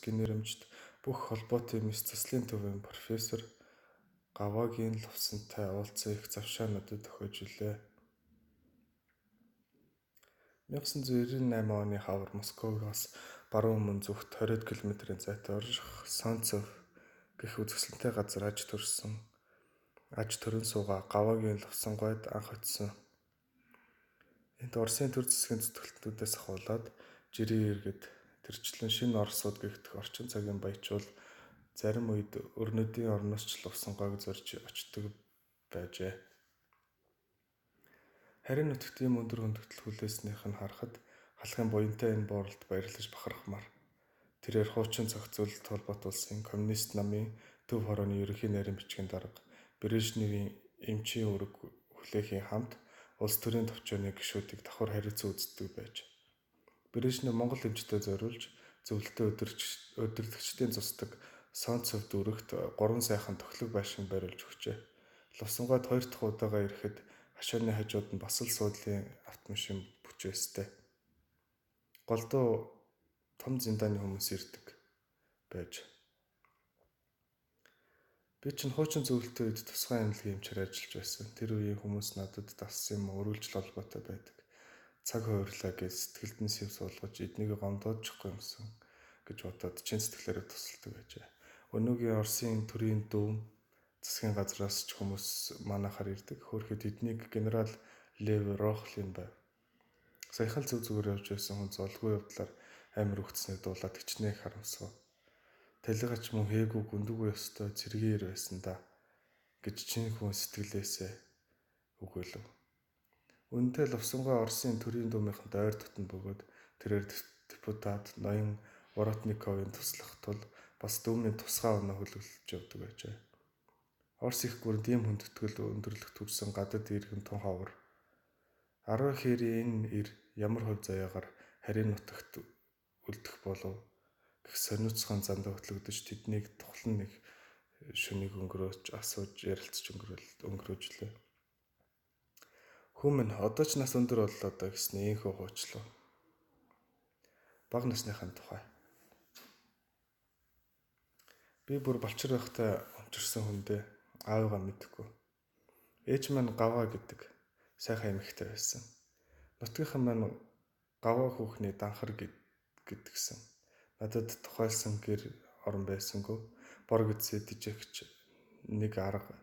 физикийн нэрэмжит бүх холбоотын мэс заслын төвийн профессор Гаваагийн Лувсантай уулзсан их завшаа надад өгөөж илээ. 1998 оны хавар Москвоос баруун өмнө зүгт 20 км-ийн зайтай орших Солнцев гэх үзэсгэлэнтэй газар аж төрөн суугаа Гаваагийн Лувсан гойд анх очсон. Энд Оросын төр засгийн зүтгэлтнүүдээс ахуулаад жирийн иргэд тэрчлэн шинэ Оросууд гэгдэх орчин цагийн баячвал зарим үед өрнөдийн орноос ч Лувсан гойг зорж очдог байжээ. Харин нутагт ийм өндөр хүндэтгэл хүлээснийх нь харахад халахын буянтай энэ бууралд баярлаж бахархмаар. Тэрээр хуучин зохицуулалт холбоотуулсан коммунист намын төв хорооны ерөнхий нарийн бичгийн дарга Брежневийн эмчийн үүрэг хүлээхийн хамт улс төрийн товчооны гишүүдийг давхар хариуцсан үздэг байж. Брежнев Монгол эмчтэй зориулж зөвлөлтөө удирдагчдын цусдаг Солнцев дүүрэгт 3 сайхан тохилог байшин бариулж өгчээ. Лувсангойд 2 дахь удаага ирэхэд хашааны хажууд нь бас л суудлын автомашин бүчээстэй. Голдуу том зиндааны хүмүүс ирдэг байж. Би чинь хуучин зөвлөлтийн үед тусгай эмнэлгийн эмчээр ажиллаж байсан. Тэр үеийн хүмүүс надад дассан юм өрүүлжил холбоотой байдаг. Цаг хувирлаа гэж сэтгэлд нь сэв суулгаж эднийг гомдоочихгүй юмсан гэж бодоод чин сэтгэлээрээ тусалдаг байжээ. Өнөөгийн Оросын төрийн дүүм засгийн газраас ч хүмүүс манайхаар ирдэг. Хөөрхөд эднийг генерал Лев Рохлин байв. Саяхан л зүгээр явж байсан хүн золгүй явдлаар амир өгцснийг дуулаад хичнээн их харамсав. Талигач мөн хээгүй гүндүүгүй ёстой цэргийн ир байсан да гэж чинь хүн сэтгэлээсээ өгөөлөв. Үнэндээ Лувсангой Оросын төрийн дуумынханд ойр дотн бөгөөд тэрээр депутат Ноён Воротниковын туслах тул бас дүүмийн тусгай оноо хөлөглөж явдаг байжээ. Орос их гүрд ийм хүндэтгэл өндөрлөгт хүрсэн гадад иргэн тун ховор. 10 хэрийн энэ ир ямар хувь заяагаар харийн нутагт үлдэх болов гэх сониуцхан зандаа хөтлөгдөж тэднийг тухлан нэг шөнийг өнгөрөөж асууж ярилцж өнгөрөөжлөө. Хүмүн одоо ч нас өндөр боллоо доо гэснээ инхүү хуучлаа. Бага насныхын тухай. Би бүр балчир байхтай унчирсан хүндээ аавыгаа мэдэхгүй. Ээж маань Гаваа гэдэг сайхан эмэгтэй байсан. Нутгийнхан маань Гаваа хүүхний данхар гэдгсэн. Надад тухайлсан гэр орон байсангүй. Бор гэдсээ дижигч нэг арга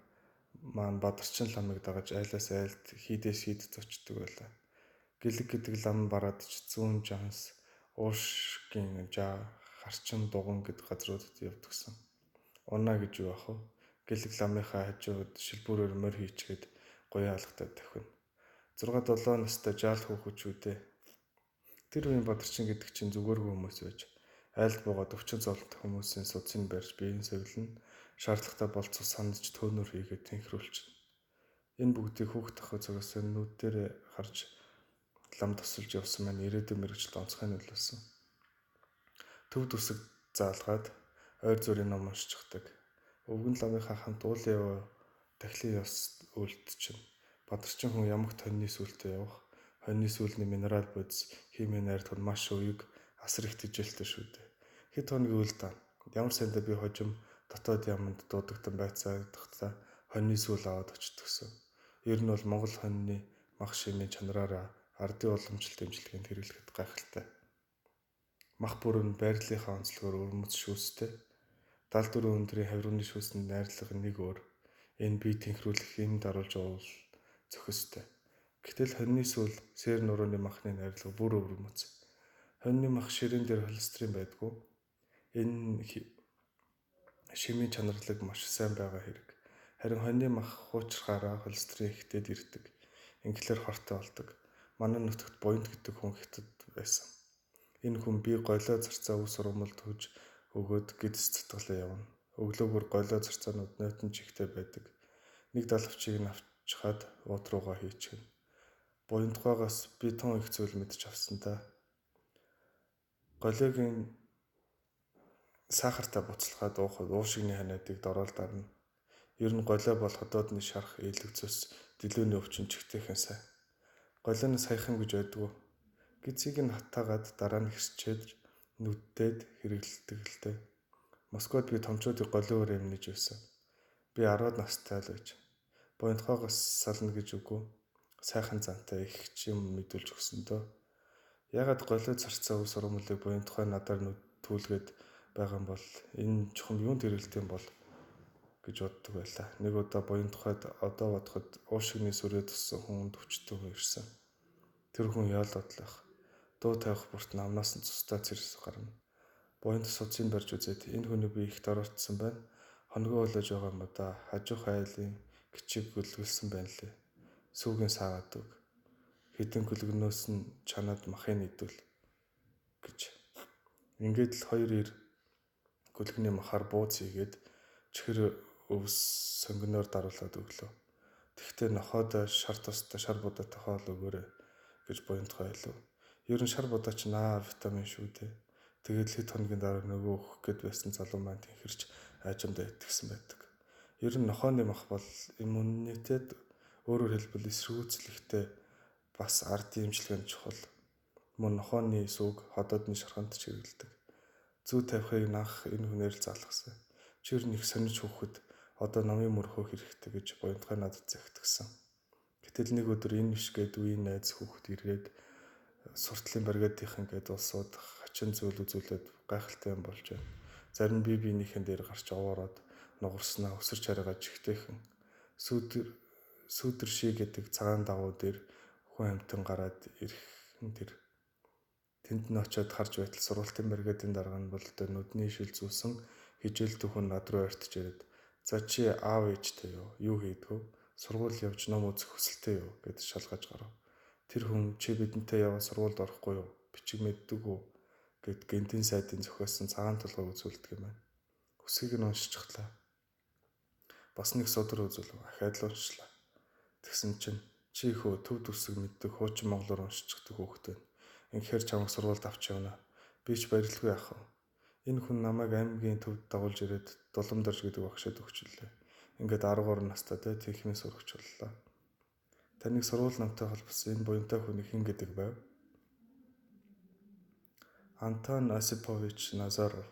маань Бадарчин ламыг дагаж айлаас айлд хийдээс хийд зочдөг байлаа. Гэлэг гэдэг лам бараад ч зүүн жанс уушгийн жаа харчин дуган гэд газруудад явдагсан. Унаа гэж юу ах вэ? Гэлэг ламынхаа хажууд шилбүүрээр морь хийчгээд гоёо алгатай тавхина. 6-7 настай жаал хүүхэчүүдээ. Тэр үеийн Бадарчин гэдэг чинь зүгээргүй хүмүүс байж айлд буугаад өвчин зовлонтой хүмүүсийн судсыг барьж биеийн сувилна, шаардлагатай болцох санаж төөнөр хийгээд тэнхрүүлчихнэ. Энэ бүгдийг хүүхэд ах цагаас нүдээр харж лам тусалж явсан маань ирээдүйн мэргэжилт онцгой нөлөөлсөн. Төв дүсэг заалгаад ойр зүрийн ном уншчихдаг. Өвгөн ламынхаа хамт уул яваа тахилын ёс үйлдчихнэ. Бадарчин хүн ямагт хоньны сүлтээ явах, хоньны сүүлний минерал бодис химийн найртууд маш өвөг асар их тэжээлтэй шүү дээ. Хэд хоногийн үйл даа. Ямар сайндаа би хожим дотоод яманд дуудагдан байцаагдахтаа хоньны сүүл аваад очтгсон. Ер нь бол Монгол хоньны мах шимийн чанараараа ардын уламжлалт дэмжлэгэнд хэрэглэхэд гайхалтай. Мах бүр нь байрлалынхаа онцлогоор өрмөц шүүстэй. 74 өндрийн хавирууны шүүсэнд найрлага нэг өөр. Энэ бие тэнхрүүлэх юм даруулж уул зохистой. Гэтэл хоньны сүүл сэр нурууны махны найрлага бүр өрмөц. Хоньны мах ширээн дээр холестерин байдгүй. Энэ шимийн чанарлаг маш сайн байгаа хэрэг. Харин хоньны мах хуучрахаараа холестерин ихтэйд ирдэг. Ингэлээр хортой болдог. Манай нутагт буянт гэдэг хүн хятад байсан. Энэ хүн би голио зарцаа ус ургамалд хөж өгөөд гэдэс цатгалаа явна. Өглөөгөр голио зарцаанууд нойтон чихтэй байдаг. Нэг далавчийг нь авчихад уут руугаа хийчихнэ. Буянтгаагаас би тун их зүйл мэдж авсан та. Голиогийн сахартай буцалгаад уухад уушигны ханиадыг дороод дарна. Ер нь голио бол ходоодны шарах ээлэгцэс дэлгүүрийн өвчин чихтэйхэн сайн. Голионоос саяхан гэж байдгүй. Гизийг нь хатаагаад дараа нь хэрчээд нүддээд хэрэглэдэг л дээ. Москвад би томчуудыг голиор эмнэж байсан. Би 10 настай л байж. Буянтхайгаас сална гэж үгүй. Сайхан зантай их юм мэдүүлж өгсөн дөө. Ягаад голиод зарцсан үс сургамлыг буянтхай надаар түлгээд байгаа юм бол энэ чухам юунд хэрэгэлдэм бол гэж боддог байлаа. Нэг удаа буянтхайд одоо бодоход уушигны сүрээ туссан хүнд өвчтөг ирсэн. Тэр хүн яалаадлах. Дуу тавих бүрт намнаас нь цустаа цэрс гарна. Буянт суцыг барьж үзээд энэ хүний би их дороотсон байна. Хоногоо болож байгаа юм да. Хажуух айлын гिचиг гөлгөлсөн байна лээ. Сүүгийн саагаад үг. Хэдэн гөлгөнөөс нь чанаад махын идвэл гэж. Ингээд л хоёр ир гөлгөний махаар бууз хийгээд чихэр өвс сонгиноор даруулаад өглөө. Тэгтээ нохоод шар тустай шар будаатай хоол өгөөрэй гэж буянтхай хэлв. Ер нь шар будаа ч наа витамин шүү дээ. Тэгээд хэд хоногийн дараа нөгөө өөх гээд байсан залуу маань тэнхэрч айжамдаа итгэсэн байдаг. Ер нь нохооны мах бол иммунитет, өөрөөр хэлбэл эсрэгүүцлэхтэй бас ардын эмчилгээнд чухал. Мөн нохооны сүг ходоодны шарханд ч хэрэгэлдэг. Зүү тавихыг анх энэ хүнээр л заалгасан. Чи ер нь их сонирч хөөхөд одоо намын мөрхөө хэрэгтэй гэж буянтхай надад захидгсан. Гэтэл нэг өдөр энэ биш гээд үеийн найз хүүхэд ирээд суртлын бригадийнхан гээд улсууд хачин зүйл үзүүлээд гайхалтай юм болж байна. Зарим биенийхэн дээр гарч овоороод нугарснаа өсөрч хараагаа жигтэйхэн сүүдэр ший гэдэг цагаан давуу дээр хүн амтан гараад ирэхэн тэр тэнд нь очиод харж байтал сургуулийн бригадын дарга нь бол нүдний шил зүүсэн хижээлдэх хүн над руу ойртож ирээд за чи аав ээжтэй юу хийдгүү сургууль явж ном үзэх хүсэлтэй юу гэж шалгаж гарав. Тэр хүн чи бидэнтэй яваа сургуульд орохгүй юу бичиг мэддэг үү гэд гэнтийн сайдын зохиосон цагаан толгойг үзүүлдэг юм байна. Үсгийг нь уншчихлаа. Бас нэг судар үзүүлв. Ахаад л уншлаа. Тэгсэн чинь чи хөө төв төсөг мэддэг хуучин монголоор уншчихдаг хүүхэд байна. Инхээр чамайг сургуульд авч явна. Би ч барилгүй яах вэ? Энэ хүн намайг аймгийн төвд дагуулж ирээд Дулам Дорж гэдэг багшаад өгчлээ. Ингээд 13 настай техникийн сурагч боллоо. Таныг сургууль намтай холбосон энэ буянтай хүний хэн гэдэг байв? Антон Осипович Назаров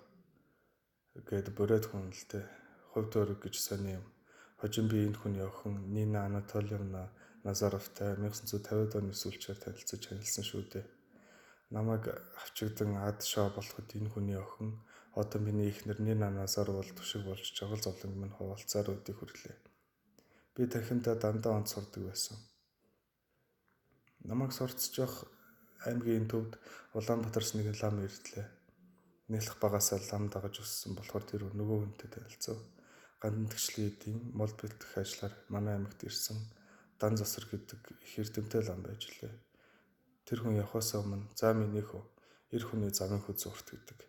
гэд бүрээд хүн л дээ. Хувь төрөг гэж сони юм. Хожим би энэ хүний охин Нина Анатольевна Назаровтай 1950-ад оны сүүлчээр танилцаж танилцсан шүү дээ. Намайг авчигдан ад шоо болоход энэ хүний охин одоо миний эхнэр Нина Назаров бол түшиг болж жагал зовлонг минь хуваалцаар өдийг хүрлээ. Би танхимдаа дандаа онц сурдаг байсан. Намайг сурцчих аймгийн төвд Улаанбаатарс нэг лам ирдлээ. Нэлэх багасаа лам дагаж өссөн болохоор тэр нөгөө хүнтэй танилцав. Гандан тгчлэгийн мол бэлтгэх ажлаар манай аймагт ирсэн Дан Засар гэдэг их эрдэмтэй лам байж лээ. Тэр хүн явхаас өмнө за минийх үү эр хүний замын хөз урт гэдэг.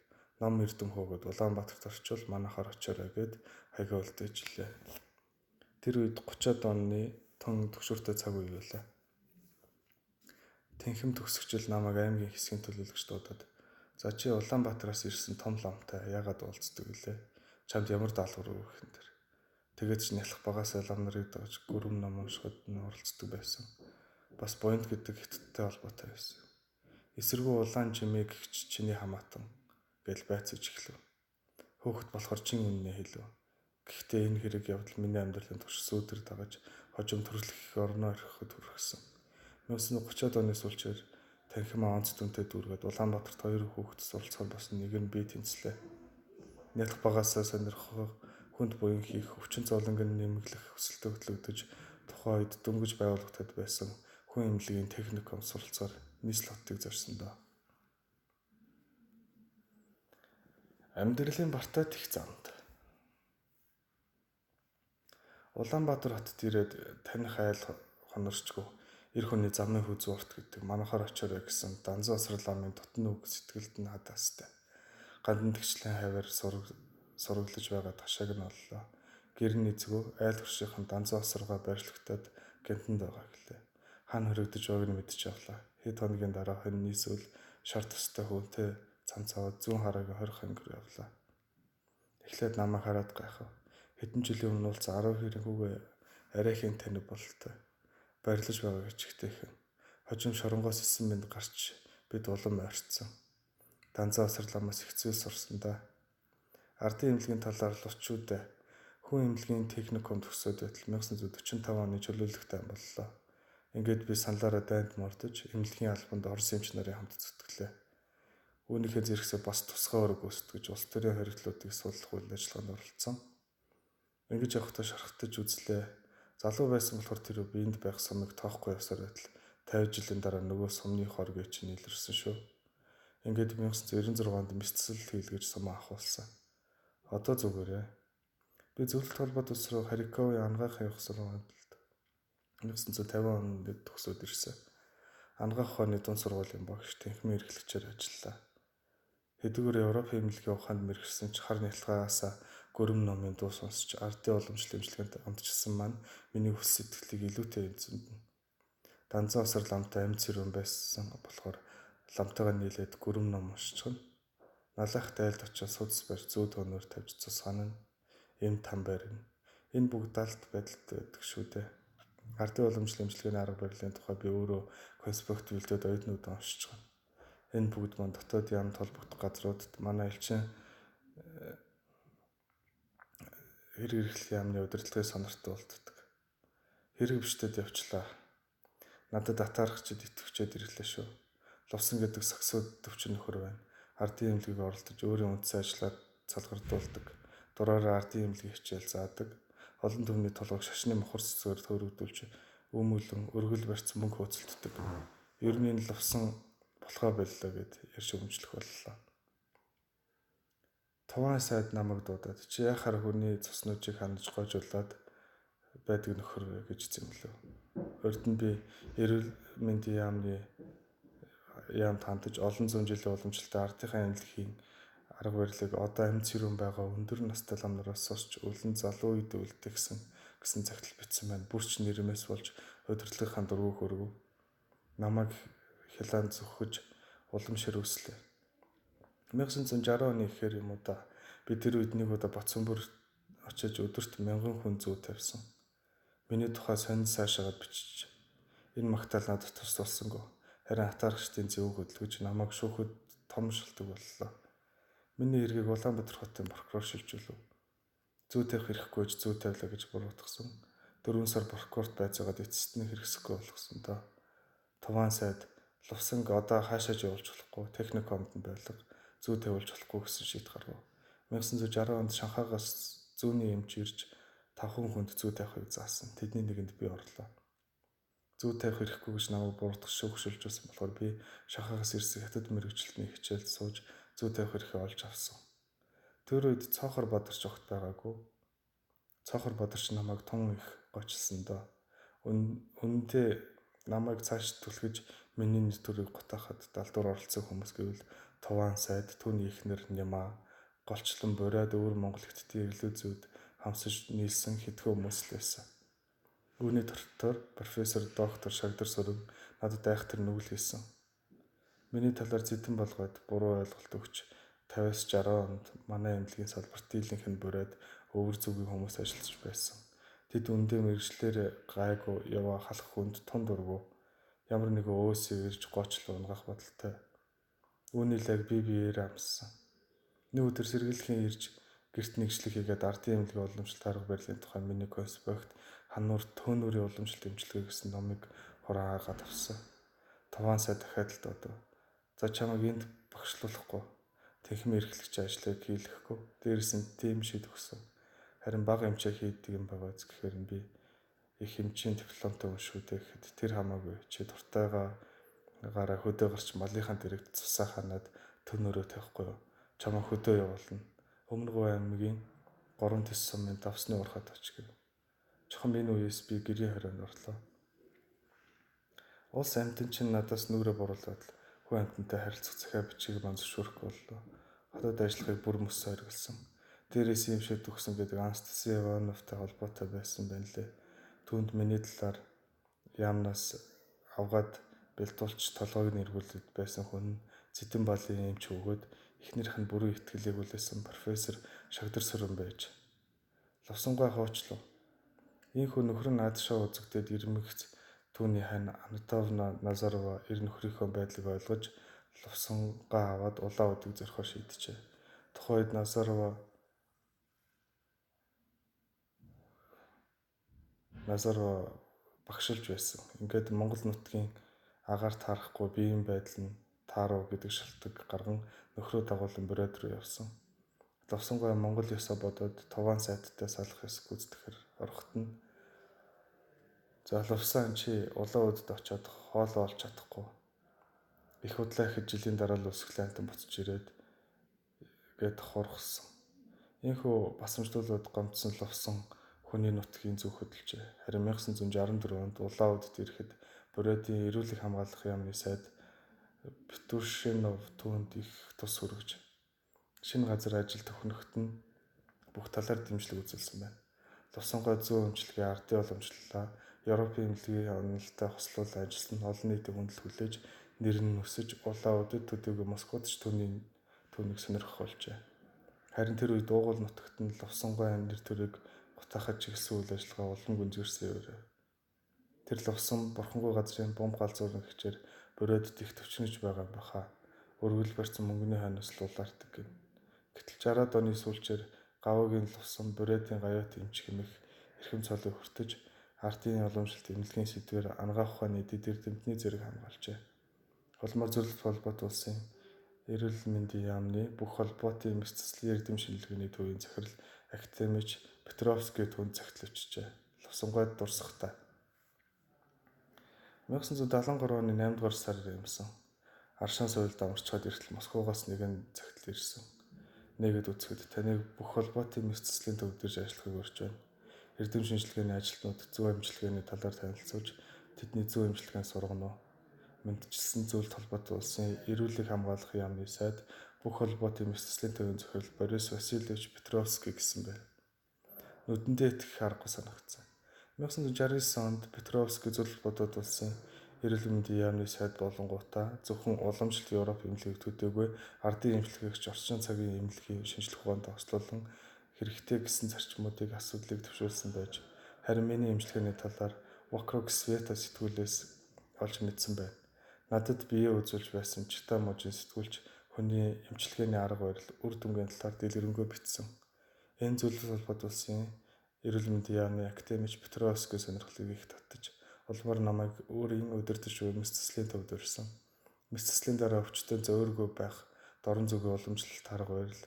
Ном эрдэм хөөгд Улаанбаатарт орчвол манайхаар очоорой гэд хаягаа үлдээжлээ. Тэр үед 30-аад оны тун төгшөртэй цаг үе байлаа. Тэнхэм төгсгчл намайг аймгийн хэсгийн төлөөлөгч дуудаад за чи Улаанбаатараас ирсэн том ламтай яагаад уулздаг вүлээ? Чамд ямар даалгавар өгөх юм дэр. Тэгээд ч нялх багасаа лам нарыг дагаж гүрэм ном уншихад нь оролцдог байсан. Бас буянт гэдэг хятадтай холбоотой байсан. Эсэргүү улаан жимээ гихч чиний хамаатан гэж байцаж эхлэв. Хөөхд болохоор чин үннээ хэлв. Гэхдээ энэ хэрэг явдал миний амьдралын турш сүүдэр дагаж хожим төрлөх их орноо ирэхэд хүргэсэн. 1930-аад оны сүүлчээр танхимаа онц дүнтэй дүүргээд Улаанбаатарт 2 хүүхэд суралцахаар болсон нэг нь би тэнцлээ. Нялх багасаа сонирхох хүнд буян хийх өвчин зовлонг нэмэглэх хүсэлтэд хөтлөгдөж тухайн үед дөнгөж байгуулагдаад байсан хүн эмнэлгийн техникум суралцаар нийслэлтийг зорьсон доо. Амьдралын бартаа тех замд. Улаанбаатар хотод ирээд таних айл хонорчгүй эр хүний замын хөз урт гэдэг манайхаар очоорой гэсэн Данзан Асар ламын дотны үг сэтгэлд нь хадаастай. Гандан тгчлийн хавар сураглаж байгаа ташааг нь оллоо. Гэр нэзгөө айл хуршийнхан Данзан Асаргаа барьлагтаад гэнтэнд байгаа гэлээ. Хаана хоригдож байгааг нь мэдчихвлаа. Хэд хоногийн дараа хонь нийсвэл шар тустай хүнтэй цамцаваад зүүн хараагийн 20 хангир явлаа. Эхлээд намайг хараад гайхав. Хэдэн жилийн өмнө уулзсан 10 хэрэг хүүгээ арайхийн танив бололтой. Барилж байгаа гिचгтэйхэн. Хожим шоронгоос исэн мэнд гарч бид улам ойрцсон. Данзаа Осрламаас ихцүү сурсан да. Ардын эмнэлгийн талаар лучууд хүн эмнэлгийн техникум төгсөөд байтал 1945 оны чөлөөлөлттэй боллоо. Ингээд би саналаараа дайнд мордож эмнэлгийн албанд орос эмч нарын хамт зүтгэлээ. Үүнийхээ зэрэгсээ бас тусгай өрөг гүйцэтгэж улс төрийн хоригдлуудыг судлах үйл ажиллагаанд оролцсон. Ингэж явахдаа шархтаж үзлээ. Залуу байсан болохоор тэр биеинд байх сумыг тоохгүй явсаар байтал 50 жилийн дараа нөгөө сумны хоргийг чинь илэрсэн шүү. Ингээд 1996 онд мэдсэл хийлгэж сумаа ахуулсан. Одоо зүгээрээ. Би зөвлөлт холбоот ус руу Харьковын ангаахын явах сургуульд 1950 онд төгсөөд ирсэн. Ангаах ухааны дунд сургуулийн багш тэнхмийн эрхлэгчээр ажиллалаа. Хэдүүгээр Европын эмнэлгийн ухаанд мэргэжсэн ч хар нялхаасаа гүрэм номын дуу сонсч ардын уламжлалт эмчилгээнд амтжсан маань миний хүс сэтгэлийг илүүтэй эзэмдэнэ. Данзаа Осрламтай амьд цэрүүн байсан болохоор ламтайгаа нийлээд гүрэм ном уншчихна. Налах дайлд очиж судас барь зүү төөнөөр тавьж цус ханана. Эм там барина. Энэ бүгд далд байдалд байдаг шүү дээ. Ардын уламжлалт эмчилгээний арга барилын тухай би өөрөө конспект бэлдээд оюутнууд уншчихна. Энэ бүгд маань дотоодын яамд холбогдох газруудад манай элчин хэрэг эрхлэх яамны удирдлагын сонортой болтдог. Хэрэг бичтэд явчлаа. Надад атаархчид итгэвчээд ирлээ шүү. Лувсан гэдэг саксууд төвчин нөхөр байна. Ардын эмнэлгийг оролдож өөрийн үндсэн ажлаар салгардуулдаг. Дураараа ардын эмнэлгийн хичээл заадаг. Олон түмний толгойг шашны мохор цэцгээр төрөвдүүлж өмүүлэн өргөл барьц мөнгө хөөцөлддөг. Ер нь энэ лувсан болохоо боллоо гэд ярьж өмжлөх боллоо. Туван сайд намайг дуудаад чи яхаар хүний цуснуудыг хандж гойжуулаад байдаг нөхөр вэ гэж зэмлэв. Урд нь би эрүүл мэндийн яамд хандаж олон зуун жилийн уламжлалтай ардынхаа эмнэлгийн арга барилыг одоо амьд цэрүүн байгаа өндөр настай лам нараас сонсч өлөн залуу үед үлдэх гэсэн цагтл бичсэн байна. Бүрч нэрмээс болж удирдлагынхаа дургүй хөрөв. Намайг хялаан зөвхөж улам ширүүслээ. 1960 оны ихэр юм уу да. Би тэр үед нэг удаа Боцонбөр очиж өдөрт 1000 хүн зүү тавьсан. Миний тухай сонин сайшаагаад бичиж. Энэ магтаал надад тус тулсангүй. Харин атаархчдын зөв хөдөлгөж намайг шүүхэд том шилдэг боллоо. Миний эргийг Улаанбаатар хотын прокурор шилжүүлв. Зүү тавих хэрэггүйж зүү тавилаа гэж буруутгасан. 4 сар прокурорт байцаагаад эцэст нь хэрэгсэхгүй болгосон доо. Туван сайд Лувсанг одоо хаашаач явуулж болохгүй, техникумд нь байлга, зүү тавиулж болохгүй гэсэн шийд гаргав. 1960 онд Шанхайгаас зүүнний эмч ирж 5 хүнд зүү тавихыг заасан. Тэдний нэгэнд би орлоо. Зүү тавих хэрэггүй гэж намайг буруутгах шүүгшүүлжсэн болохоор би Шанхайгаас ирсэн хятад мэргэжилтний хичээлд сууж зүү тавих эрхээ олж авсан. Тэр үед Цоохор Бадарч огт байгаагүй. Цоохор Бадарч намайг тун их гочилсон доо. Үнэндээ намайг цааш түлхэж миний нэр төрийг гутаахад далдуур оролцсон хүмүүс гэвэл Туван сайд, түүний эхнэр Нима, голчлон бурайд өвөр Монгол Хятадын ирлүү зүйд хамсаж нийлсэн хэдхэн хүмүүс л байсан. Үүний дотор профессор, доктор, шагдар сүрэн надад айхтар нүгэл хийсэн. Миний талаар зэдэн болгоод буруу ойлголт өгч 50-60 онд манай эмнэлгийн салбарт дийлэнх нь бурайд өвөр зүгийн хүмүүс ажиллаж байсан. Тэд үндэ мэргэжлэр гайгүй яваа халах хүнд тун дургу ямар нэгэн өөсөө ирж гоочлон унгах бодолтой. Үүний лаг биеэр амссан. Нэг өдөр сэргийлхэн ирж гэрт нэгжлэг хийгээд ардын эмнэлгийн уламжлалт арга барилын тухай миний конспект хануур төөнүүрийн уламжлалт эмчилгээ гэсэн номыг хураагаад авсан. Туван сая дахиад л дуудав. За чамайг энд багшлуулахгүй. Тэнхмийн эрхлэгч ажлыг хийлгэхгүй. Дээрээс нь тийм шийд өгсөн. Харин бага эмчээ хийдэг юм байгаа гэхээр нь би их эмчийн дипломтой хүн шүү дээ гэхэд тэр хамаагүй чи дуртайгаараа хөдөө гарч малынхаа дэрэгт цусаа ханаад төнөөрөө тавихгүй юу? Чамаа хөдөө явуулна. Өмнөгов аймгийн 3 тэс сумын давсны урхад оч гэв. Чухам энэ үеэс би гэрийн хорионд орлоо. Улс амьтан чинь надаас нүрээ буруулаад хүн амьтантай харилцах захиа бичиг маань зөвшөөрөхгүй боллоо. Хотод ажиллахыг бүр мөс сойрголсон. Дээрээс юм шиг төгсөн гэдэг Анастасия Ивановтай холбоотой байсан байна лээ. Түүнд миний талаар яамнаас авгаад бэлтуулч толгойг нэргүүлээд байсан хүн Цэдэн Балын эмч өгөөд эхнэрийнх нь бүрэн итгэлийг үлээсэн профессор Шагдар сүрэн байж. Лувсангаа хуучлав. Ийхүү нөхөр нь наадшаа үзэгдээд ирмэгц түүний хань Анатовна Назарова эр нөхрийнхөө байдлыг ойлгож Лувсангаа аваад улаан удыг зорихоор шийджээ. Тухайн үед Назарва багшилж байсан. Ингээд Монгол нутгийн агаарт харахгүй биеийн байдал нь тааруу гэдэг шалтгаан гарган нөхрөө дагуулan Брод руу явсан. Лувсангаа Монгол ёсоо бодоод Туван сайттай салах ёс гүйцэтгэхээр орохт нь "За Лувсан чи улаан удад очиод хоол олж чадахгүй. Их худлаа ихэд жилийн дараа л үсгэлэн антан буцаж ирээд" гээд хурхсан. Ийхүү басамжлуулаад гомдсон Лувсан хүний нутгийн зүг хөдөлжээ. Харин 1964 онд улаан удад ирэхэд Бродийн эрүүлэг хамгаалах яамны сайд Петрушинов түүнд их тус хүргэж шинэ газар ажил төхнөхт нь бүх талаар дэмжлэг үзүүлсэн байна. Лувсангаа зүүн эмчилгээ ардын уламжлалаа Европын эмнэлгийн онолтой хослуулан ажилласан олон нийтийн хүндэл хүлээж нэр нь өсөж улаан удад төдийгүй Москвад ч түүнийг сонирхох болжээ. Харин тэр үед уугуул нутагт нь Лувсангаа нэр төрийг гутаахад чиглэсэн үйл ажиллагаа улам гүнзгийрсэн юм. Тэр Лувсан бурхангүй газрын бомб галзуурын хичээр Бродд их төвчнөж байгаа юм баха. Өргөл барьсан мөнгөний хойноос лулаардаг гин. Гэтэл 60-аад оны сүүлчээр Гавуугийн Лувсан Бродийн гаюут эмч хэмэх эрхэм цолыг хүртэж ардын уламжлалт эмнэлгийн сэдвээр анагаах ухааны эдийн эрдэмтний зэрэг хамгаалжээ. Улмаар Зөвлөлт холбоот улсын эрүүл мэндийн яамны бүх холбоотын эмч цэцлийн эрдэм шинжилгээний төвийн захирал академич Петровский түүнд загтлавчжээ. Лувсангайд дурсахдаа 1973 оны 8 дугаар сард юмсан. Аршаан соёлд амарчхаад эртэл Москвагаас нэгэн загтал ирсэн. Нэгэд үзэхэд таныг бүх холбоотын эмч цэцлийн төв дээрж ажиллахыг урьж байна. Эрдэм шинжилгээний ажилтнууд зөв амжилтны талаар танилцуулж тэдний зөв амжилтыг сургана уу? Мэдчилсэн Зөвлөлт холбоотой улсын эрүүлэг хамгаалах яамны сайд бүх холбоотын эмч цэцлийн төвийн захирал Борис Васильевич Петровский гэсэн байна. Нүдэндээ итгэх аргагүй санагдсан. 1969 онд Петровский Зөвлөлт бодоод улсын эрүүл мэндийн яамны сайд болонгуудаа зөвхөн уламжлалт Европ эмнэлгийг төдийгүй ардын эмчилгээгч орчин цагийн эмнэлгийн шинжлэх ухаанд хослуулан хэрэгтэй гэсэн зарчмуудыг асуудлыг төвшүүлсэн байж харин миний эмчилгээний талаар вокруг света сэтгүүлээс олж мэдсэн байна. Надад бие үзүүлж байсан Чита мужийн сэтгүүлч хүний эмчилгээний арга барил үр дүнгийн талаар дэлгэрэнгүй бичсэн. Энэ Зөвлөлт холбоот улсын эрүүл мэндийн яамны академич Петровский сонирхлыг их татаж улмаар намайг өөрийн удирдаж буй мэс цэцлийн төвд урьсан. Мэс цэцлийн дараа өвчтөнд зөөргөө байх дорн зүгийн уламжлалт арга барил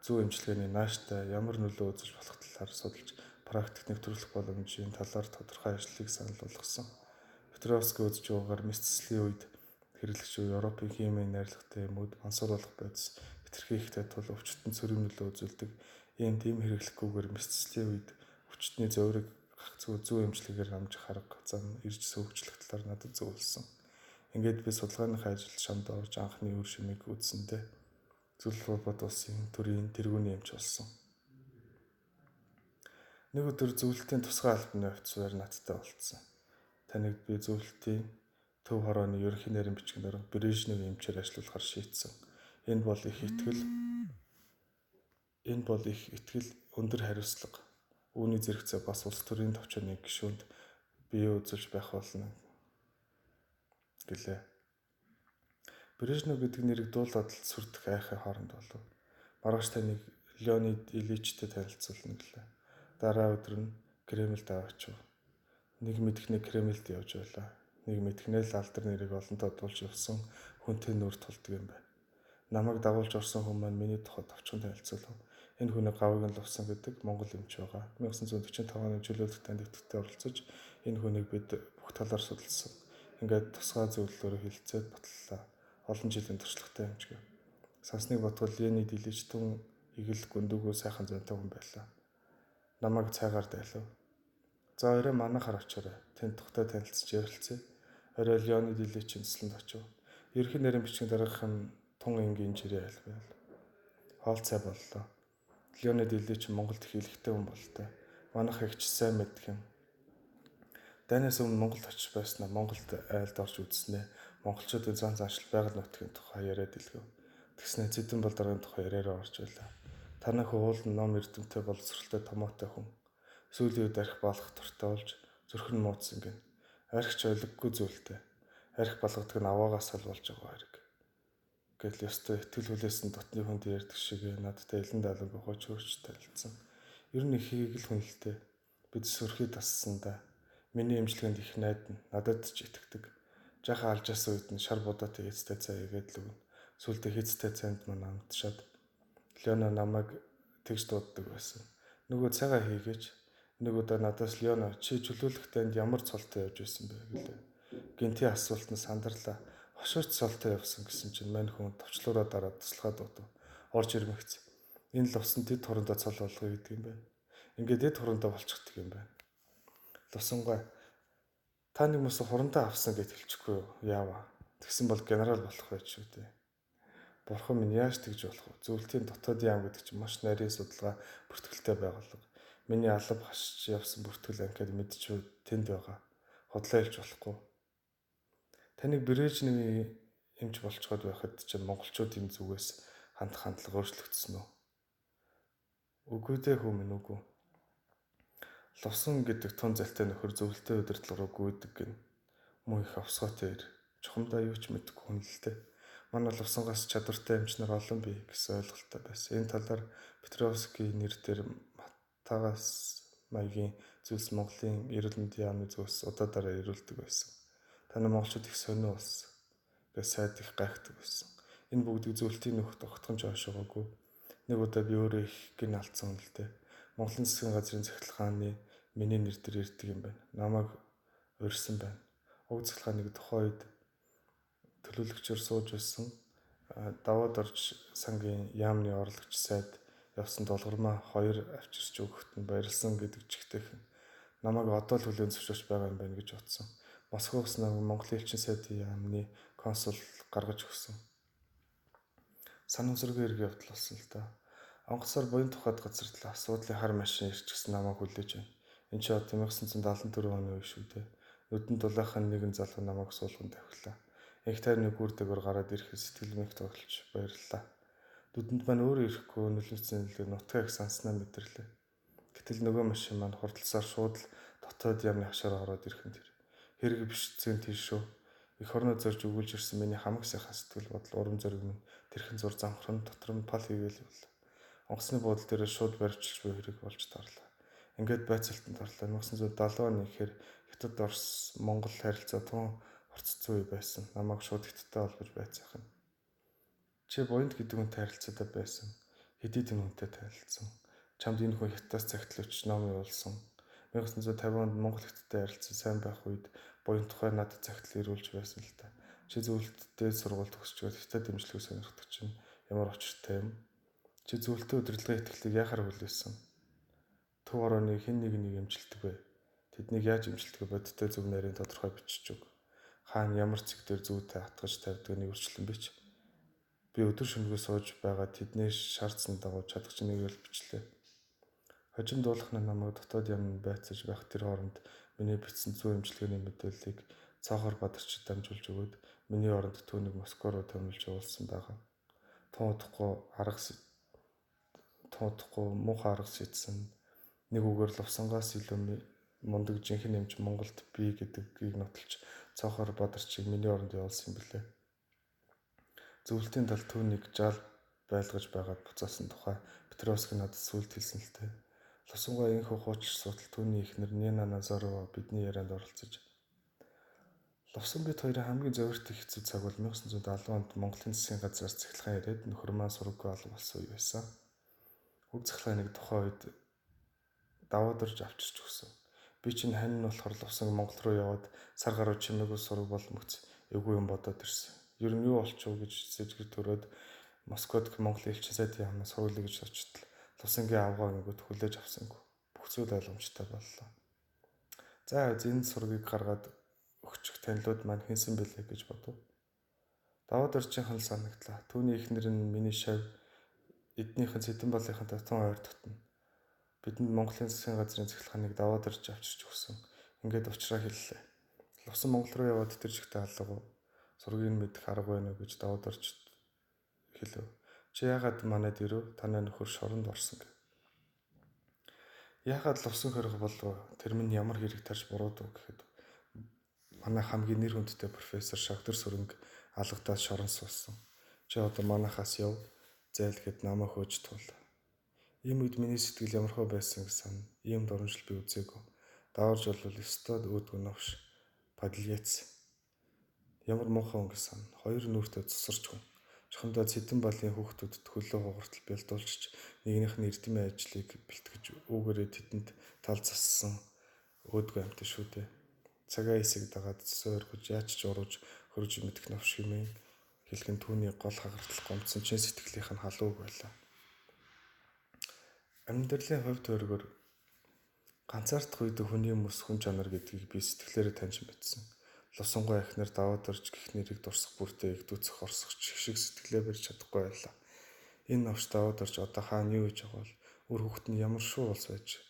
зөв эмчилгээний нааштай ямар нөлөө үзүүлж болох талаар судалж практик нэвтрүүлэх боломжийн талаар тодорхой ажлыг санал болгосон. Петровский үзэж байгаагаар мэс цэцлийн үед хэрэглэгч буй Европын химийн найрлагатай юмуд мансууруулах бодис хэтэрхий ихтэй тул өвчтөнд сөрөг нөлөө үзүүлдэг. Тийм хэрэглэхгүйгээр мэс цэцлийн үед өвчтний зөөрөг гагцгүй зөв эмчилгээгээр амжих арга зам ирж сөвөгчлөх талаар надад зөвлөсөн. Ингээд би судалгааныхаа ажилд шамд орж анхны үр шимийг үзсэндээ Зөвлөлт холбоот улсын төрийн тэргүүний эмч болсон. Нэг өдөр зөвлөлтийн тусгай албаны офицер надтай уулзсан. Таныг би зөвлөлтийн төв хорооны ерөнхий нарийн бичгээр Брежневийн эмчээр ажиллуулахар шийдсэн. Энэ бол их итгэл, өндөр хариуцлага. Үүний зэрэгцээ бас улс төрийн төвчөөний гишүүнд бие үзүүлж байх болно гэлээ. Брежнев гэдэг нэрийг дуулаад л сүрдэх айхын хооронд болов. Маргааш таныг Леонид Ильичтэй танилцуулна гэлээ. Дараа өдөр нь Кремльд аваачив. Нэг мэдхнээ Кремльд явж байлаа. Нэг мэдхнээ л алдар нэрийг олонтоо дуулж явсан хүнтэй нүр тулдаг юм байна. Намайг дагуулж орсон хүн маань миний тухайд товчхон танилцуулав. Энэ хүний Гавуугийн Лувсан гэдэг Монгол эмч байгаа. 1945 оны чөлөөлөлт тандэгттай оролцож энэ хүнийг бид бүх талаар судалсан. Ингээд тусгай зөвлөлөөр хилцээд батллаа. Олон жилийн туршлагатай эмч гэв. Сансныг бодвол Леонид Ильич түн игэл гүндүүгөө сайхан зантай хүн байлаа. Намайг цайгаар дайлав. За орой манайхаар очоорой. Тэнд тухтай танилцж ярилцъя. Орой Леонид Ильичийн цэцлэнд очив. Ерөнхий нарийн бичгийн дараагийнх нь тун энгийн жирийн айл байв. Хоол цай боллоо. Леонид Ильич Монголд их хэлэхтэй хүн болтой. Манайх ихч сайн мэддэг юм. Дайнаас өмнө Монголд очиж байснаа Монголд айлд орж үзснээ монголчуудын зан заншил байгаль нутгийн тухай яриад илгэв. Тэгснээ Цэдэн Болдоргийн тухай яриараа орж байлаа. Танах уул нь ном эрдэмтэй боловсралтай томоотой хүн. Сүүлийн үед архи балах дуртай болж зүрх нь муудсан гин. Архич ойлгохгүй зүйлтэй. Архи балгадаг нь аваагаас л болж байгаа хэрэг. Гэтэл ёстой итгэл хүлээсэн дотны хүнд ярьдаг шиг надтай элен даалгыг ухаж хөрч танилцсан. Ер нь ихийг л хүнэлтэй. Бид сөрхий тассандаа миний имжлэгэнд их найдна. Надад ч итгэдэг. Жаха алжаасан үед нь шар будаатай хийцтэй цай игээд л өгнө. Сүүлдээ хийцтэй цайнд мань амтшаад Леона намайг тэгж дууддаг байсан. Нөгөө цагаа хийгээч. Нэг удаа надаас Леона чи чөлөөлөхдөө энд ямар цолтой явж байсан бэ гэлээ. Гинти асуултанд сандарлаа. Хошууч цолтой явсан гэсэн чинь мань хүн товчлуураа дараад туслахад дутав. Орж ирмэгц. Энэ л усан дэд хурандаа цол болгоё гэдэг юм байна. Ингээд дэд хурандаа болчихдаг юм байна. Лусангай та нэг мөс хурандаа авсан гэж хэлчихгүй юу? Яава. Тэгсэн бол генерал болох байж шүү дээ. Бурхан минь яаж тэгж болох вэ? Зөвлөлтийн дотоодын яам гэдэг чинь маш нарийн судалгаа бүртгэлтэй байгууллага. Миний алба хашиж явсан бүртгэл анкад мэдчихв тэнд байгаа. Хотлоо хэлж болохгүй. Таныг Брежневийн эмч болцоход байхад чинь монголчуудын зүгээс хандлага өөрчлөгдсөн үү? Үгүй дээ хүү минь үгүй. Лувсан гэдэг тун залтай нөхөр зөвлөлтөө удирдлага руу гүйдэг гин. Мөн их овсгоотой ир. Чухамдаа юу ч мэдэхгүй хүн л дээ. Манай Лувсангаас чадвартай эмч нар олон бий гэсэн ойлголттой байсан. Энэ талаар Петровский нэр дээр Матагас маягийн зүйлс Монголын эрүүл мэндийн яамны зүгээс удаадараа ирүүлдэг байсан. Таны монголчууд их сонио болсон гэж сайд их гайхдаг байсан. Энэ бүгдийг зөвлөлтийн нөхд огтхон жоошгоогүй. Нэг удаа би өөрөө их гин алдсан л дээ. Монголын засгийн газрын захиралгааны миний нэр дээр ирдэг юм байна. Намайг урьсан байна. Уг захиралгааныг тухайн үед төлөөлөгчөөр сууж байсан. Даваад орж сангийн яамны орлогч сайд явсан долгормоо 2 авчирч өгөхөд нь баярлсан гэдэг чигтэйхэн намайг одоо л хүлээн зөвшөөрч байгаа юм байна гэж утсан. Москваас Монголын элчин сайдын яамны консул гаргаж өгсөн. Санамсаргүй хэрэг явдал болсон л да. Онгоцоор буян тухайд газар талаа асуудлын хар машин ирчихсэн намайг хүлээж байна. Энд чи 1974 оны үе шүү дээ. Нүдэн дулаахан нэгэн залуу намайг суулган тавхилаа. Их тайрны гүрдэгээр гараад ирэхэд сэтгэл минь тоглож баярлалаа. Нүдэнд маань өөрөө ирэхгүй нөлөөцсөн илүү нутгаа их санснаа мэдэрлээ. Гэтэл нөгөө машин маань хурдалсаар шууд л дотоод яамны хашаар ороод ирэх нь тэр. Хэрэг бишцэн тийш шүү. Их орноо зорж өгүүлж ирсэн миний хамаг сайхан сэтгэл бодол урам зориг минь тэрхэн зур замхран дотор нь пал хийгээл бол. Онгоцны буудлын дээрээ шууд барьчилж буй хэрэг болж тарлаа. Ингээд байцаалтанд орлоо. 1970 оны ихэр Хятад Орос Монгол харилцаа тун орцсон үе байсан. Намайг шууд Хятадтай холбож байцаахан. Чи буянд гэдэг үнтэй харилцаатай байсан. Хэдий тэн үнтэй танилцсан. Чамд энэ хүн Хятадаас цагтлууч ном явуулсан. 1950 онд Монгол Хятадтай харилцаа сайн байх үед буян тухай надад цагтл ирүүлж байсан л та. Чи зөвлөлттэй сургууль төгсчөөд Хятад дэмжлэг сонирхдаг чинь ямар очиртай юм. Чи зөвлөлтөө удирдлагын итгэлийг яахаар хүлээсэн? Төв орооны хэн нэг эмчилдэг вэ? Тэднийг яаж эмчилдэг бодиттой зөв нарийн тодорхой бичиж өг. Хаана ямар цэг дээр зүйтэй хатгаж тавьдгийг үргэлжлэн бич. Би өдөр шөнөгүй сууж байгаа тэдний шаардсан дагуу чадагчныг л бичлээ. Хожим дуулах нь намайг дотоод яамд байцааж байх тэр хооронд миний бичсэн зүй эмчилгээний мэдээллийг цаахаар бадарчид дамжуулж өгөөд миний оронд түүнийг Москва руу томилж явуулсан байгаа. Туудахгүй муухай арга шийдсэн. Нэг үгээр Лувсангаас илүү мундаг жинхэнэ эмч Монголд бий гэдгийг нотолж цаахаар бадарчийг миний оронд явуулсан юм билээ. Зөвлөлтийн тал түүнийг жаал байлгаж байгаад буцаасан тухай Петровский надад сүлд хэлсэн л дээ. Лусангай инх ухууч суудал түүний эхнэр Нина Назарова бидний ярианд оролцож. Лувсан бид хоёрын хамгийн зовиртой хэцүү цаг бол 1970 онд Монголын засгийн газраас цахилгаан ирээд нөхөр маань сургаггүй алга болсон үе байсан. Уг цахилгааныг тухайн үед даваад орж авчирч өгсөн. Би чинь хань нь болохоор Лувсан Монгол руу яваад сар гаруй чимээгүй сураг боломгц эвгүй юм бодоод ирсэн. Ер нь юу болчих вэ гэж сэжгэр төрөөд Москвад Монголын элчин сайдын яамнаас хуулийг гэж очтол Лувсангийн авгаа ингээд хүлээж авсангүй. Бүх зүйл ойлгомжтой боллоо. За энэ сургийг гаргаад өгчих танилуд маань хинсэн бэлээ гэж бодов. Даваад орчийнхан л санагдлаа. Түүний эхнэр нь миний шав эднийхэн Сэдэн балынхантай тун ойр дотно. Бидэнд Монголын засгийн газрын цахилгааныг даваад орж авчирч өгсөн. Ингээд уучраа хэллээ. Лувсан Монгол руу яваад тэр жигтэй алга. Сургийг мэдэх арга байна уу гэж даваад орж хэлв. Чи яагаад манайд ирв? Танай нөхөр шоронд орсон гэв. Яагаад Лувсан хөрөх болов? Тэр минь ямар хэрэг тарж буруудав гэхэд манай хамгийн нэр хүндтэй профессор Шавтар Сүрэнг алгадаад шорон суусан. Чи одоо манахаас яв зайл гэд намайг хөөж тул. Ийм үед миний сэтгэл ямархуу байсан гэсэн ийм дөрмжил би үзээгүй. Даварж болвол өстөд өөдгөө новш падлиец. Ямар муухай хүн гэсэн хоёр нүртэ цусарч хүн. Чухамдаа цэдэн балын хүүхдүүдэд хөлөө хугартал бэлдуулчих нэгнийх нь эрдэмийн ажлыг бэлтгэж үүгээрээ тэдэнд тал зассан өөдгөө амт шүү дээ. Цагаа хэсэг дагаад сойргож яаж ч урууж хөрж мэдэх новш хэмээн хэлхэн түүний гол хагартал гомдсон чин сэтгэлийнх нь халууг байлаа. Амьдралын хувь тойргоор ганцаардах үед хүний хүмүүс хүн чанар гэдгийг би сэтгэлээрээ таньж мэдсэн. Лусангой ахнаар даваад орж гих нэрийг дурсах бүртээ игдүүцэх орсох шиг сэтгэлээ барьж чадахгүй байлаа. Энэ новш даваад орж одоо хаана юу хийж байгаа бол үр хүүхэд нь ямар шуу улс байж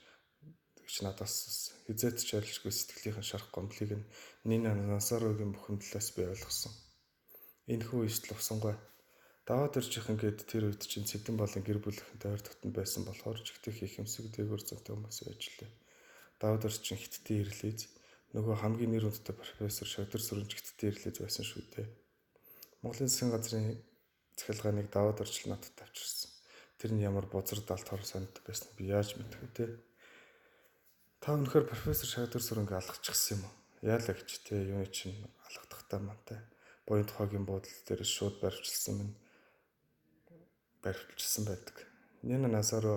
гэж надаас хизээт ч арилжгүй сэтгэлийнхэн шарах гомдлыг нь Нина Назарогийн бухимдлаас би ойлгосон. Энэхүү эсэл Лусангой даваад оржийнхан гээд тэр үед чинь цэдэн болон гэр бүлийнхэнтэй ойр дотно байсан болохоор жигтэй хийх юмсэг дээгүүр зөнтэй хүмүүс байж лээ. Даваад орчин хиттийн ирлийз нөгөө хамгийн нэр хүндтэй профессор Шагдар Сүрэнж хиттийн ирлийз байсан шүү дээ. Монголын засгийн газрын захиргааныг даваад оржил надад авчирсан. Тэр нь ямар бузар далд хор сонд байсныг би яаж мэдэх вэ те? Та өнөхөр профессор Шагдар Сүрэнг алгачихсан юм уу? Яалаа гэж те юу чинь алгадахтаа мантай. Буян тухайгийн буудлын дээр шууд барьвчилсан байдаг. Нина Назаро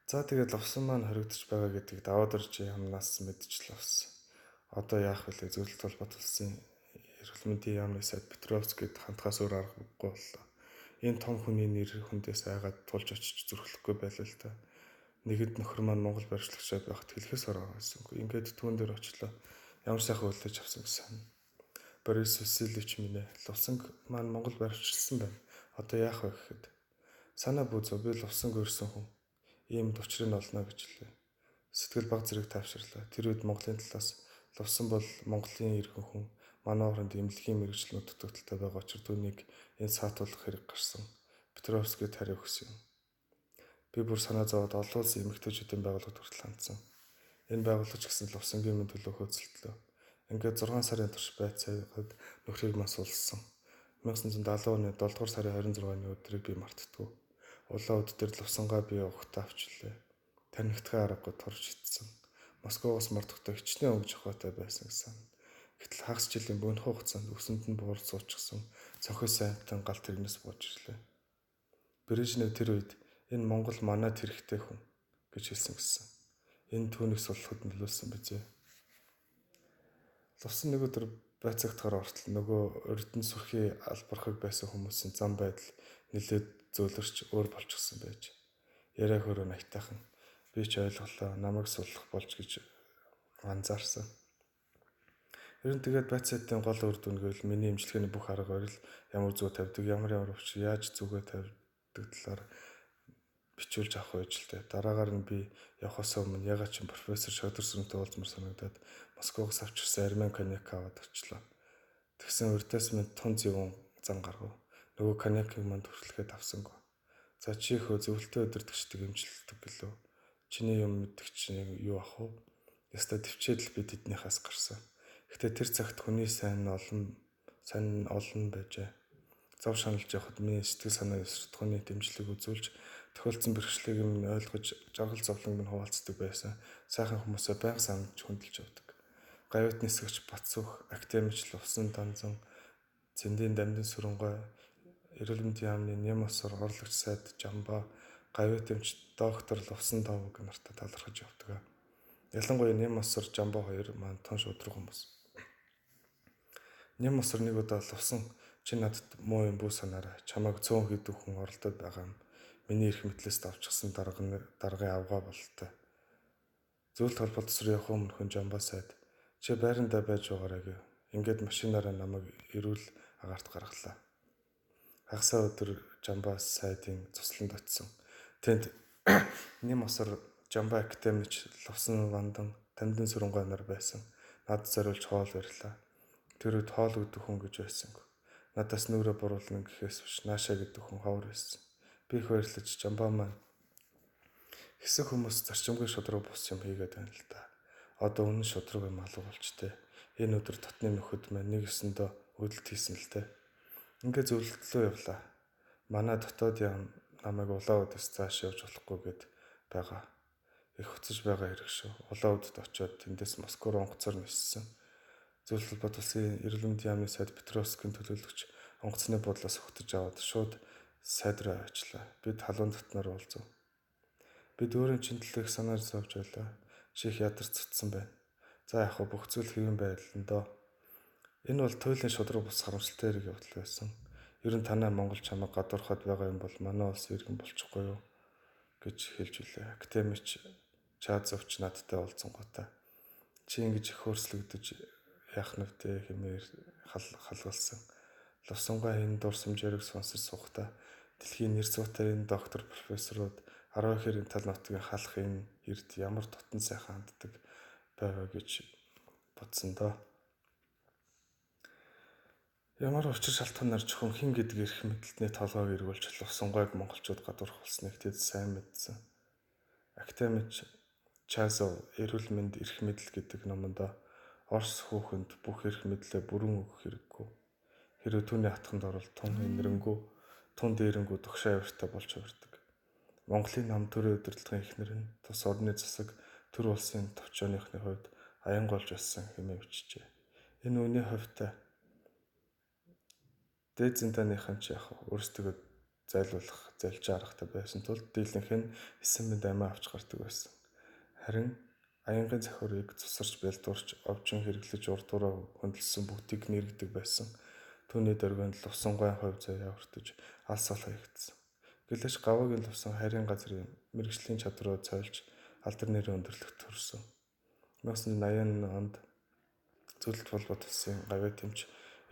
за тэгээд ловсон маань хоригдож байгаа гэдгийг даваад орж ямнаас мэдчихл авсан. Одоо яах вэ? Зөвлөлт толгойд улсын эрүүл мэндийн яамны сайд Петровскийд хандхаас өөр аргагүй боллоо. Энэ том хүний нэр хүндээс айгаад тулж очиж зүрхлэхгүй байлаа л да. Нэгэд нөхөр маань Монгол барьцлагчаа байхад хэлхээс ороо байсангүй. Ингээд түүн дээр очлоо. Ямар сайхан үлдээж авсан гэсэн. Борис Васильевич минь лувсанг маань Монгол барьцлсан байна. Одоо яах вэ гэхэд санаа бүүзөө би лувсанг өрсөн хүн. Ийм төвчрийг олно гэж хэлээ. Сэтгэл баг зэрэг тавширлаа. Тэр үед Монголын талаас лувсан бол Монголын иргэн хүн. Манай хооронд эмнэлгийн мэргэжил нутагталтай байгаа учраас түүнийг энэ саатуулах хэрэг гарсан. Петровскийд хариу өгсөн юм. Би бүр санаа зовоод олон улсын эмэгтэйчүүдийн байгууллагад хүртэл хандсан. Энэ байгууллагч гэсэн лувсангийн минь төлөө хөөцөлдлөө. Ингээд 6 сарын турш байцаагаад нөхрийг мас уулсан. 1970 оны 7 дугаар сарын 26-ны өдрийг би мартдаггүй. Улаан өд дээр лувсангаа би ухтаа авчлаа. Танигдахын аргагүй турж итсэн. Москвоос мордохдоо хичнээн өнгө жохотой байсан гэсэн. Гэтэл хагас жилийн бөөнх хугацаанд өсөнд нь буур суучихсан. Цонхой сайтан гал тэрнээс бууж ирлээ. Брежнев тэр үед энэ Монгол манад хэрэгтэй хүн гэж хэлсэн гэсэн. Энэ түүнийг суллахад нөлөөлсөн бизээ. Лувсан нэг өдөр байцаагтахаар ортол нөгөө Эрдэнэ сүрхий албархаг байсан хүмүүсийн зам байдал нэлээд зөөлөрч өөр болчихсон байж. Яриа хөрөө найтайхан би ч ойлголоо намайг суллах болж гэж анзаарсан. Ер нь тэгээд байцаатын гол үр дүн гэвэл миний имчилгээний бүх арга барил ямар зүй тавьдаг, ямар өвч яаж зүгээ тавьдаг талаар бичүүлж авах байж л дээ. Дараагаар нь би явхаас өмнө ягаад ч профессор Шагдар Сүрэнтэй уулзмар санагдаад Москвоос авчирсан армян коньяк аваад очлоо. Тэгсэн урьдаас минь тун зэвүүн зам гаргав. Нөгөө коньякийг манд хүртлэхэд авсангүй. За чи хөө зөвлөлтөө өдөртөгчдөг имжилдэг гэлөө. Чиний юм мэддэг чинь юу ах вэ? Яста төвчээд л би тэднийхээс гарсан. Гэтэ тэр цагт хүний сайн олон байжээ. Зов шаналж явахад миний сэтгэл санаа өсрөх хүний дэмжлэг үзүүлж тохиолдсон бэрхшээлийг минь ойлгож жаргал зовлон минь хуваалцдаг байсан. Сайхан хүмүүсээ байнга санаж хөндлөж явдаг. Гавьт нисгэгч Бацүх, академич Лувсан Данзан, Цэндийн Дамдын Сүрэнгой, эрүүл мэндийн яамны Нямосор орлогч сайд Жамба, гавьт эмч доктор Лувсан Давг нартай талархаж явдаг. Ялангуяа Нямосор Жамба хоёр маань тун шудраг хүмүүс. Нямосор нэг удаа Лувсан чи надад муу юм бүү санаарай. Чамайг цөөн хийдэх хүн оролдоод байгаа юм. Миний эрх мэтлээс давчсан даргын авгаа бололтой. Зөвлөлт холбоот тесрэг явах өмнө хүн Жамба сайд чи байрандаа байж байгаарай гэв. Ингээд машинаараа намайг эрүүл агаарт гаргалаа. Хагасаа өдөр Жамба сайдын цусланд очсон. Тэнд Нямосор Жамба академич Лувсан Вандан Дамдын Сүрэнгой нар байсан. Над зориулж хоол барьлаа. Тэр үед хоол өгдөг хүн гэж байсангүй. Надаас нүрэ буруулна гэхээс биш наашаа гэдэг хүн ховор байсан. Би их баярлаж Жамба маань хэсэг хүмүүс зарчимгүй шудраг бус юм хийгээд байна л да. Одоо үнэн шудраг юм алга болчтой. Энэ өдөр дотны нөхөд маань нэг өсөндөө өдөлт хийсэн л дээ. Ингээ зөвлөлтлөө явлаа. Манай дотоод яам намайг улаан удаас цааш явж болохгүй гэд байгаа. Их хуцаж байгаа хэрэг шүү. Улаан удад очиод тэндээс Москва руу онгоцоор ниссэн. Зөвлөлт холбоот улсын эрүүл мэндийн яамны сайд Петровскийн төлөөлөгч онгоцны бодлоос өгтөж аваад шууд сайд руу авчлаа. Бид халуун дотноор уулзав. Бид өөрийн чинтлэх санаар зовж байлаа. Чих ядарч цуцсан байна. За яг бүх зүйл хэвэн байлаа доо. Энэ бол туйлын шудраг бус харамсалтай хэрэг явдал байсан. Ер нь танай Монгол чамайг гадуурхаад байгаа юм бол манай улс иргэн болчихгүй юу гэж хэлж үлээ. Академич Чаазовч надтай уулзсангуудаа чи ингэж их хөрслөгдөж яах нүвтэй хэмээр халгалсан. Лувсангай энэ дурсамжийг сонсож суухдаа дэлхийн нэр зуутай энэ доктор профессорууд 10 хэрийн тал нутгийн халах энэ эрд ямар тутан сайхан ханддаг байваа гэж бодсон доо. Ямар учир шалтгаанаар зөвхөн хин гэдэг эрх мэдэлтний толгойг эргүүлж Лувсангайг монголчууд гадуурхуулсныг тэд сайн мэдсэн. Академич Чаазов эрүүл мэнд эрх мэдэл гэдэг номонд Орос хүүхэнд бүх эрх мэдлээ бүрэн өгөх хэрэггүй. Хэрвээ түүний хатганд орвол тун энэрэнгүү, тун дээрэнгүү дugшаа явартай болж хувирдаг. Монголын нам төрийн удирдлагын эхнэр нь тус орны засаг төр улсын товчооныхны хувьд аян голж байсан хэмээн бичжээ. Энэ үний хувьтай дээд зэнтааныхан ч яг өөрсдөө зайлуулах, залж аргатай байсан тул дийлэнх нь 9 мэд амиа авч гардаг байсан. Харин аянгийн захиурыг цусарч бэлдуурч овжин хэрэглэж урдуураа хөндлөсөн бүгдийг нэргэдэг байсан. Түүний дөрвөнд Лувсангайн хувь заяа өртөж алс ал хаягдсан. Гэлээч гаваагийн Лувсан харийн газрын мэрэгжлийн чадвараа цойлж алдар нэрийн өндөрлөгт төрсөн. 1980 онд зөвлөлт холбоот улсын гавьяа тэмч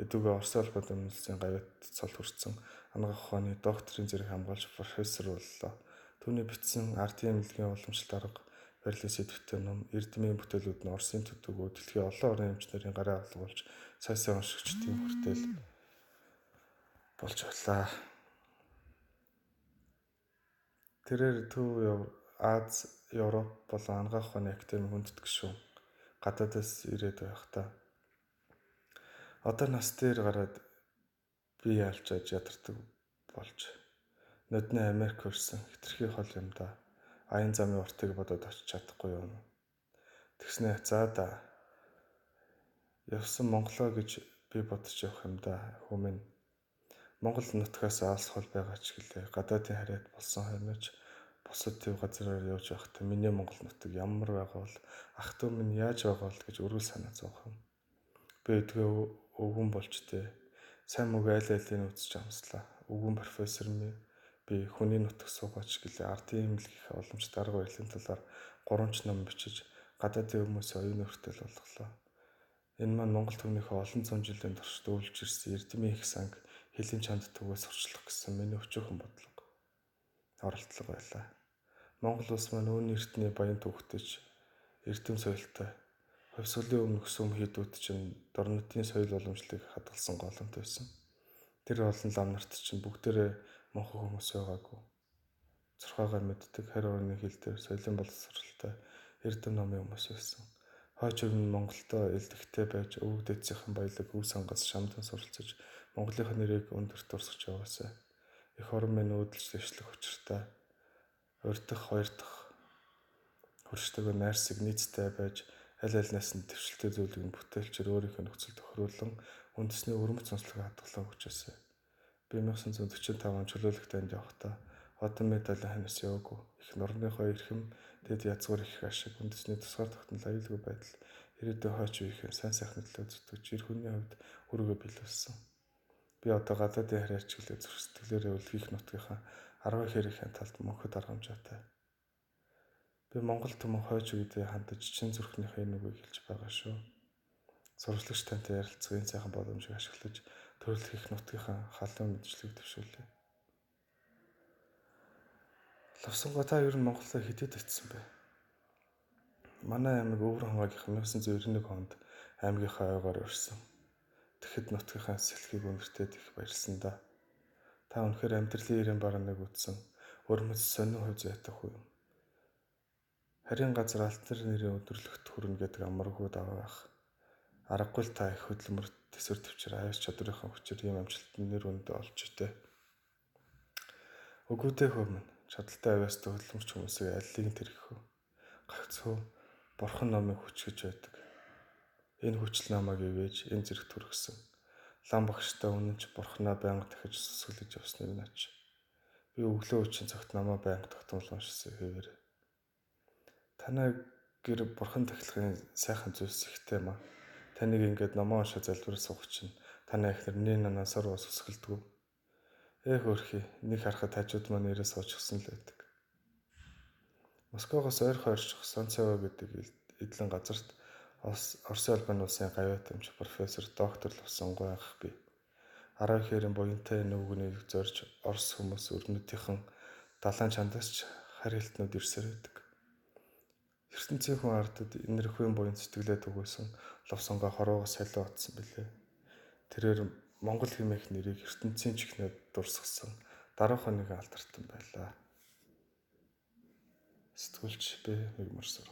эдүгээ Орос улбаны улсын гавьяат цол хүрсэн анагаах ухааны докторийн зэрэг хамгаалж профессор боллоо. Түүний бичсэн ардын эмнэлгийн уламжлалт арга барилын сэдвтэй ном Эрдмийн бүтээлүүд нь Оросын төдийгөө дэлхийн олон орны эмчнэрийн гарын авлага болж сайсан уншигчдын хүртэл болж байлаа. Тэрээр Төв Аз, Европ болон анагаах ухааны академи хүндэт гишүүн гадаадаас ирээд байхдаа одоо нас дээр гараад бие алчаад ядардаг болж нодны Америк хүрсэн хитрхи хол юм да. Аян замын уртыг бодоод очиж чадахгүй юм. Тэгснэ за да. Явсан Монголоо гэж би бодож явах юм да. Хүмүн Монгол нутгаас алс хол байгаа ч гэлээ гадаадын харьяат болсон хойноч бусад төв газраар явж байхдаа миний Монгол нутаг ямар байгаа бол ах トゥ минь яаж байгаа бол гэж өргөл санаа зовх юм. Би өдгөө өвгөн болж тээ. Сайн мөг айл айлын үзэж амслаа. Өвгөн профессор минь би хүний нутаг суугаач гэлээ ардын эмнэлгийнхаа уламжлалт арга барилын талаар 3 ч ном бичиж гадаадын хүмүүсийн оюуны хүртэл болголоо. Энэ маань Монгол төвнийхөө олон зуун жилийн турш дүүлж ирсэн эрдмийн их санг хэлийн чанд төвөөс сурчлах гэсэн миний өчүүхэн бодлого оролдлого байлаа. Монгол улс маань өөний эртний баян түүхтэйч эрдэм соёлтой хувьсгалын өмнөх сүм хийдүүд чинь дорнотын соёл уламжлалыг хадгалсан голомт байсан. Тэр олон лам нарт чинь бүгдээрээ монхон хүмүүс байгаагүй. Зурхаагаар мэддэг харь орны хил дээр соёлын боловсролтой эрдэм номын хүмүүс байсан. Хойч өв нь Монголдо элдэгтэй байж өвөг дээдсийнхэн баялаг үе сангаас шамдан суралцаж Монголынхаа нэрийг өндөрт дурсгаж яваасай. Эх орон минь өөдөлж дэвшлэх учиртай урь дахь хоёр дахь хөрштэйг найрсаг нийцтэй байж аль альнаас нь дэвшилтэй зүйлийг нь бүтээлчээр өөрийнхөө нөхцөл тохируулан үндэсний өрмөц онцлог хадгалан хүчээсэй. Би 1945 он чөлөөлөх танд явахдаа одон медалийн ханаас яваагүй. Их норныхоо эрхэм дэд язгуур их ашиг үндэсний тусгаар тогтнол аюулгүй байдал ирээдүйн хойч үеийн сайн сайхны төлөө зүтгэж эр хүний хувьд өргөө биелүүлсэн. Би одоо гадаадын харьяач гэлээ зүрх сэтгэлээрээ үлгийх нутгийнхаа 10 хэрийн талд мөнхөд аргамжаатай. Би Монгол түмэн хойч үедээ хандаж чин зүрхнийхээ энэ үгийг хэлж байгаа шүү. Сурвалжлагч тантай ярилцах энэ сайхан боломжийг ашиглаж төрөлх их нутгийнхаа халуун мэдшлийг дэвшүүлээ. Лувсангай та ер нь Монголоо хэдийд очсон бэ? Манай аймаг Өвөр хонгойгийнх 1991 онд аймгийнхаа ойгоор урьсан. Тэгэхэд нутгийнхаа сэлхийг өндөртөөд их баярлсан да. Та үнэхээр амьдралын ирээн бараныг үтсэн өрмөц сонин хувь зайтах уу юм. Харийн газар алтар нэрийн өдөрлөгт хүрнэ гэдэг амаргүй даваа байх. Аргагүй л та их хөдөлмөрт Тэсвэр төвчээр аяс чадрынхан хүчээр ийм амжилтанд нэр хүндээ олж итэ. Өгөөдөө хөөмөн чадaltaй авьяастай хөдөлмөрч хүмүүсийг аллыг тэрхэх үү. Гагцхүү бурхан намайг хүч гэж байдаг. Энэ хүчил намайг ивэж энэ зэрэг түргсэн. Лам багштай үнэн ч бурханаа байнга дахиж сүсгэлж явсныг наач. Би өглөө үеийн цагт намаа байнга тогтмол уншсан хэвээр. Танай гэр бурхан тахилгын сайхан зүйлс ихтэй маа. Таныг ингээд намаа уншаа залбирал суух чинь танай эхнэр нэ нанасаар ус өсгөлдөг. Хөөрхий нэг харахад хажууд маань нэрээ суучихсан л байдаг. Москвагоос ойрхон орчих Санцево гэдэг эдлэн газарт Оросын албаны улсын гавьяа тамирч профессор доктор Лувсон гойх бий. 10 хэрийн буянтай нүгнийг зорж Орос хүмүүс өрнөдийнхэн далайн чандаас ч харилтнууд ирсээр байдаг. ертөнцийн хүн ардад энэрхүүн буян сэтгэлээ түгүйсэн Лувсонгой хорвоогоос салиу утсан билээ. Тэрээр Монгол хэмээх нэрийг ертөнцийн чихнээд дурсгасан даруухан нэгэн алдартай байлаа. Сэтгүүлч Б. Мигмарсар